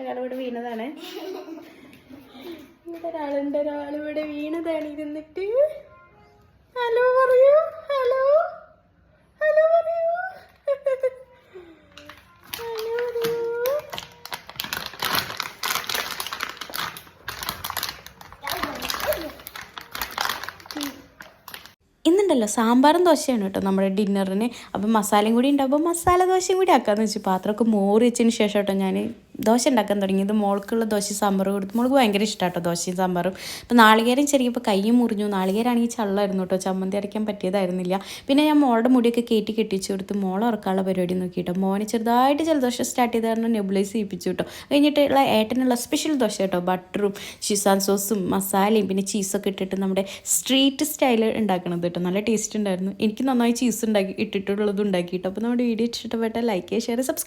ഒരാളിവിടെ വീണതാണ്. ഒരാളിവിടെ വീണതാണ് ഇരുന്നിട്ട്. ഹലോ പറയൂ, hello hello പറയൂ, ഹലോ പറയൂ. ഇന്നുണ്ടല്ലോ സാമ്പാറും ദോശയാണ് കേട്ടോ നമ്മുടെ ഡിന്നറിന്. അപ്പം മസാലയും കൂടി ഉണ്ടാകുമ്പോൾ മസാല ദോശയും കൂടി ആക്കാമെന്ന് വെച്ചു. പാത്രമൊക്കെ മോറി വെച്ചതിന് ശേഷം കേട്ടോ ഞാൻ ദോശ ഉണ്ടാക്കാൻ തുടങ്ങിയത്. മോൾക്കുള്ള ദോശയും സാമ്പാറും കൊടുത്തു. മോൾക്ക് ഭയങ്കര ഇഷ്ടമാണ് കേട്ടോ ദോശയും സാമ്പാറും. അപ്പോൾ നാളികേരം ചെറിയപ്പോൾ കൈയും മുറിഞ്ഞു. നാളികേരാണെങ്കിൽ ചള്ളായിരുന്നു കേട്ടോ, ചമ്മന്തി അരയ്ക്കാൻ പറ്റിയതായിരുന്നില്ല. പിന്നെ ഞാൻ മോളുടെ മുടിയൊക്കെ കെട്ടിച്ചു കൊടുത്ത് മോളെ ഉറക്കാനുള്ള പരിപാടി നോക്കി കേട്ടോ. മോനെ ചെറുതായിട്ട് ജലദോഷം സ്റ്റാർട്ട് ചെയ്ത കാരണം നെബുലൈസ് ചെയ്യിപ്പിച്ചു കേട്ടോ. കഴിഞ്ഞിട്ടുള്ള ഏട്ടനുള്ള സ്പെഷ്യൽ ദോശ കേട്ടോ, ബട്ടറും ഷിസാൻ സോസും മസാലയും പിന്നെ ചീസൊക്കെ ഇട്ടിട്ട് നമ്മുടെ സ്ട്രീറ്റ് സ്റ്റൈൽ ഉണ്ടാക്കണത് കേട്ടോ. നല്ല ടേസ്റ്റ് ഉണ്ടായിരുന്നു. എനിക്ക് നന്നായി ചീസ് ഇട്ടിട്ടുള്ളത് ഉണ്ടാക്കിയിട്ട്. അപ്പോൾ നമ്മുടെ വീഡിയോ ഇഷ്ടപ്പെട്ട ലൈക്ക് ചെയ്യുക, ഷെയർ, സബ്സ്ക്രൈബ്.